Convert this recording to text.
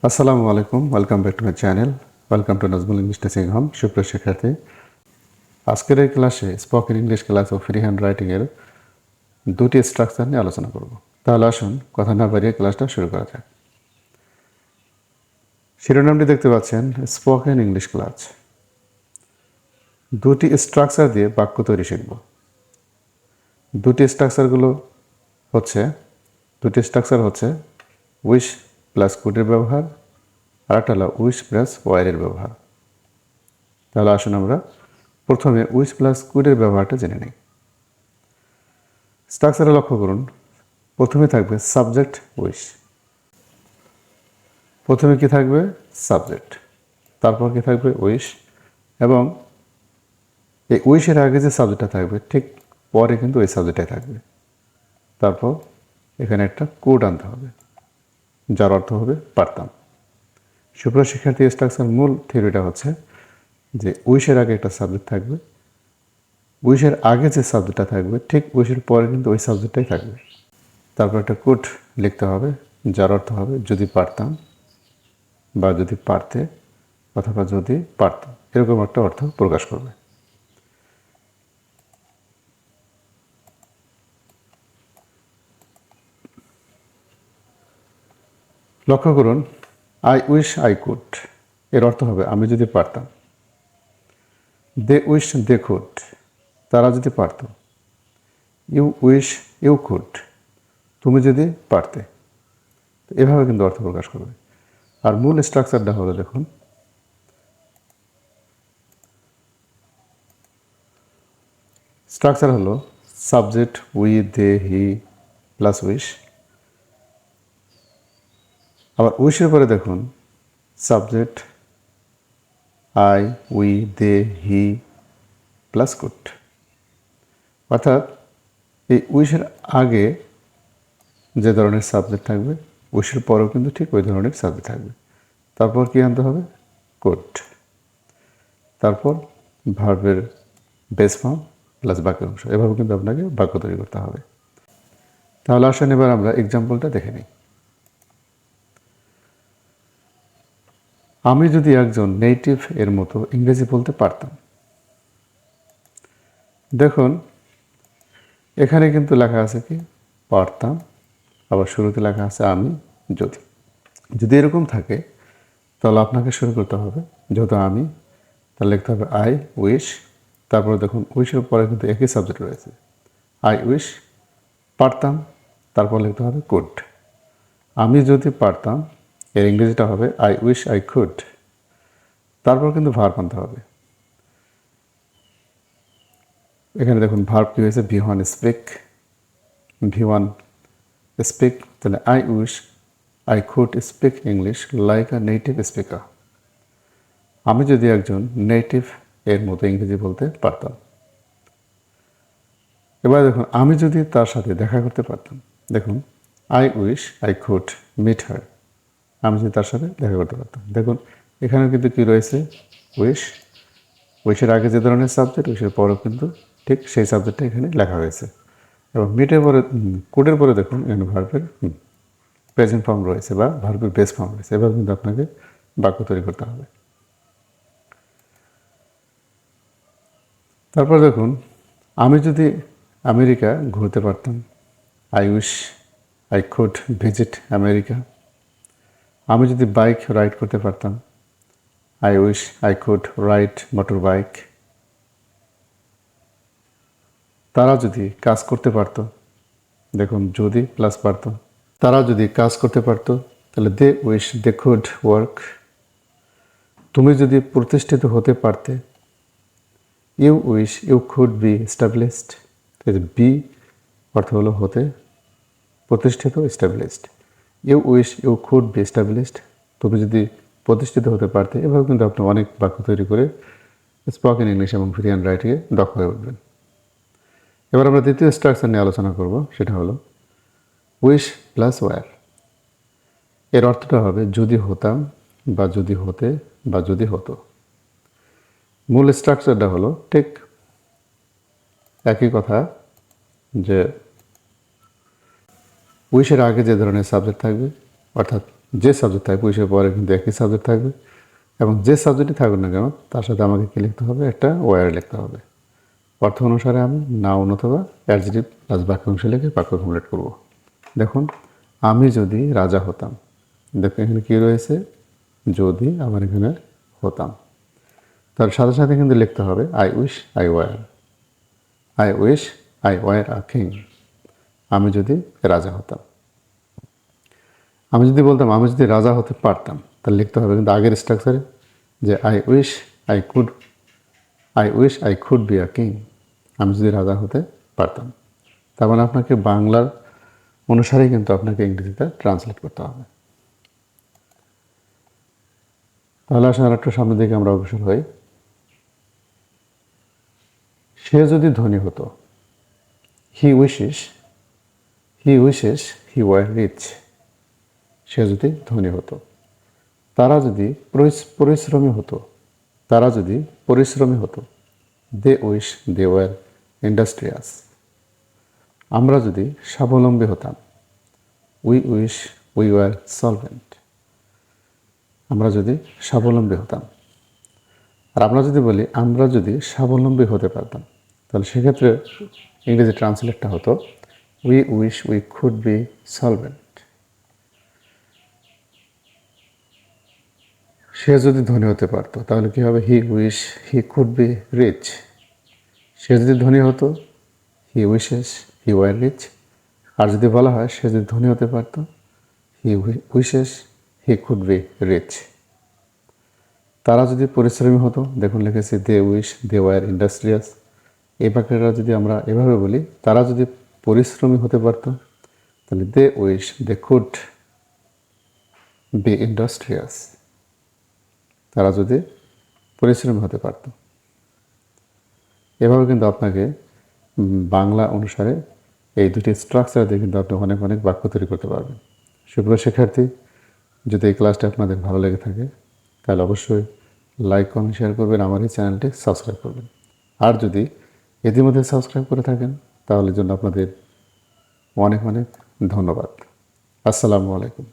আসসালামু আলাইকুম, welcome back to my channel. Welcome to Nazmul English teaching home. সুপ্রিয় শিক্ষার্থী, আজকের এই ক্লাসে স্পোকেন ইংলিশ ক্লাস ও ফ্রি হ্যান্ড রাইটিংয়ের দুটি স্ট্রাকচার নিয়ে আলোচনা করব। তাহলে আসুন কথা না বাড়িয়ে ক্লাসটা শুরু করা যাক। শিরোনামটি দেখতে পাচ্ছেন, স্পোকেন ইংলিশ ক্লাস। দুটি স্ট্রাকচার দিয়ে বাক্য তৈরি শিখব। দুটি স্ট্রাকচার হচ্ছে উইশ প্লাস কুডের ব্যবহার, আর একটা হলো উইশ প্লাস ওয়ারের ব্যবহার। তাহলে আসুন আমরা প্রথমে উইশ প্লাস কুডের ব্যবহারটা জেনে নিই। স্ট্রাকচারে লক্ষ্য করুন, প্রথমে থাকবে সাবজেক্ট উইশ। প্রথমে কি থাকবে? সাবজেক্ট, তারপর কি থাকবে? উইশ, এবং এই উইশের আগে যে সাবজেক্টটা থাকবে ঠিক পরে কিন্তু ওই সাবজেক্টটাই থাকবে। তারপর এখানে একটা কোড আনতে হবে, যার অর্থ হবে পারতাম। সুপ্রিয় শিক্ষার্থী, স্ট্রাকচার মূল থিওরিটা হচ্ছে যে উইশের আগে একটা সাবজেক্ট থাকবে, উইশের আগে যে সাবজেক্টটা থাকবে ঠিক উইশের পরে কিন্তু ওই সাবজেক্টটাই থাকবে। তারপর একটা কোড লিখতে হবে, যার অর্থ হবে যদি পারতাম, বা যদি পারতে, অথবা যদি পারত, এরকম একটা অর্থ প্রকাশ করবে। লক্ষ্য করুন, আই উইশ আই কুড এর অর্থ হবে আমি যদি পারতাম। দে উইশ দে কুড, তারা যদি পারত। ইউ উইশ ইউ কুড, তুমি যদি পারতে। এভাবে কিন্তু অর্থ প্রকাশ করবে। আর মূল স্ট্রাকচারটা হলো, দেখুন, স্ট্রাকচার হলো subject we they he plus wish. আবার উইশের পরে দেখুন subject I we they he plus could. অর্থাৎ এই উইশের আগে যে ধরনের সাবজেক্ট থাকবে উইশের পরেও কিন্তু ঠিক ওই ধরনের সাবজেক্ট থাকবে। তারপর কি আনতে হবে? কুড। তারপর ভার্বের বেস ফর্ম প্লাস বাক্য অংশ। এভাবে কিন্তু আপনাকে বাক্য তৈরি করতে হবে। তাহলে আসুন এবার আমরা এক্সাম্পলটা দেখে নিই। আমি যদি একজন নেটিভ এর মতো ইংরেজি বলতে পারতাম। দেখুন এখানে কিন্তু লেখা আছে কি? পারতাম। আবার শুরুতে লেখা আছে আমি যদি। যদি এরকম থাকে তাহলে আপনাকে শুরু করতে হবে, যেহেতু আমি, তাহলে লিখতে হবে আই উইশ। তারপরে দেখুন উইশের পরে কিন্তু একই সাবজেক্ট রয়েছে, আই উইশ। পারতাম, তারপর লিখতে হবে কুড। আমি যদি পারতাম এর ইংরেজিটা হবে আই উইশ আই কুড। তারপর কিন্তু ভার্ব আনতে হবে। এখানে দেখুন ভার্ব কি হয়েছে? We want speak, we want speak. তাহলে I wish I could speak English like a native speaker. আমি যদি একজন নেটিভ এর মতো ইংরেজি বলতে পারতাম। এবার দেখুন আমি যদি তার সাথে দেখা করতে পারতাম। দেখুন I wish I could meet her. আমি যদি তার সাথে দেখা করতে পারতাম। দেখুন এখানেও কিন্তু কি রয়েছে? উইশ। উইশের আগে যে ধরনের সাবজেক্ট উইশের পরেও কিন্তু ঠিক সেই সাবজেক্টটা এখানে লেখা হয়েছে। এবং মিটের পরে কুডের পরে দেখুন এখানে ভার্বের প্রেজেন্ট ফর্ম রয়েছে বা ভার্বের বেস ফর্ম রয়েছে। এবার কিন্তু আপনাকে বাক্য তৈরি করতে হবে। তারপর দেখুন আমি যদি আমেরিকা ঘুরতে পারতাম। I wish I could visit America. আমি যদি বাইক রাইড করতে পারতাম। I wish I could ride motor bike. তারা যদি কাজ করতে পারত। দেখুন যদি প্লাস পারত। তারা যদি কাজ করতে পারত তাহলে they wish they could work. তুমি যদি প্রতিষ্ঠিত হতে পারতে। You wish you could be established. Be অর্থ হলো হতে, প্রতিষ্ঠিত, established. You wish you could be established, তুমি যদি প্রতিষ্ঠিত হতে পারতে। এভাবে কিন্তু আপনি অনেক বাক্য তৈরি করে স্পোকেন ইংলিশ এবং ফ্রি হ্যান্ড রাইটিংয়ে দক্ষ হয়ে উঠবেন। এবার আমরা দ্বিতীয় স্ট্রাকচার নিয়ে আলোচনা করব, সেটা হলো উইশ প্লাস ওয়্যার। এর অর্থটা হবে যদি হতাম, বা যদি হতে, বা যদি হতো। মূল স্ট্রাকচারটা হলো ঠিক একই কথা, যে উইশের আগে যে ধরনের সাবজেক্ট থাকবে, অর্থাৎ যে সাবজেক্ট থাকবে ওই পরে কিন্তু একই সাবজেক্ট থাকবে, এবং যে সাবজেক্টই থাকুক না কেন তার সাথে আমাকে কী লিখতে হবে, একটা ওয়ার লিখতে হবে। অর্থ অনুসারে আমি নাউন অথবা অ্যাডজেক্টিভ প্লাস বাক্যাংশ লিখে বাক্য কমপ্লিট করব। দেখুন, আমি যদি রাজা হতাম, দেখুন এখানে কী রয়েছে, যদি আমার এখানে হতাম, তার সাথে সাথে কিন্তু লিখতে হবে I wish I were, I wish I were a king. আমি যদি রাজা হতাম। আমি যদি বলতাম আমি যদি রাজা হতে পারতাম, তাহলে লিখতে হবে কিন্তু আগের স্ট্রাকচারে যে I wish I could be a king. আমি যদি রাজা হতে পারতাম। তার মানে আপনাকে বাংলার অনুসারেই কিন্তু আপনাকে ইংরেজিতে ট্রান্সলেট করতে হবে। তাহলে আসলে আর একটু সামনের দিকে আমরা অগ্রসর হই। সে যদি ধনী হতো, he wishes he were rich. সে যদি ধনী হতো। তারা যদি পরিশ্রমী হতো, they wish they were industrious. আমরা যদি স্বাবলম্বী হতাম, we wish we were solvent. আমরা যদি স্বাবলম্বী হতাম। আর আমরা যদি বলি আমরা যদি স্বাবলম্বী হতে পারতাম, তাহলে সেক্ষেত্রে ইংরেজি ট্রান্সলেটটা হতো we wish we could be solvent. সে যদি ধনী হতে পারতো তাহলে কী হবে, he wish he could be rich. সে যদি ধনী হতো, he wishes he were rich. আর যদি বলা হয় সে যদি ধনী হতে পারতো, he wishes he could be rich. তারা যদি পরিশ্রমী হতো, দেখুন লিখেছি they wish they were industrious. এই বাক্যটা যদি আমরা এভাবে বলি, তারা যদি পরিশ্রমী হতে পারতো, তাহলে they wish they could be industrious. তারা যদি পরিশ্রমী হতে পারতো। এভাবে কিন্তু আপনাকে বাংলা অনুসারে এই দুটি স্ট্রাকচার দিয়ে কিন্তু আপনি অনেক অনেক বাক্য তৈরি করতে পারবেন। সুপ্রিয় শিক্ষার্থী, যদি এই ক্লাসটা আপনাদের ভালো লেগে থাকে তাহলে অবশ্যই লাইক কমেন্ট শেয়ার করবেন, আমার এই চ্যানেলটি সাবস্ক্রাইব করবেন। আর যদি ইতিমধ্যে সাবস্ক্রাইব করে থাকেন তাহলে জন্য আপনাদের অনেক অনেক ধন্যবাদ। আসসালামু আলাইকুম।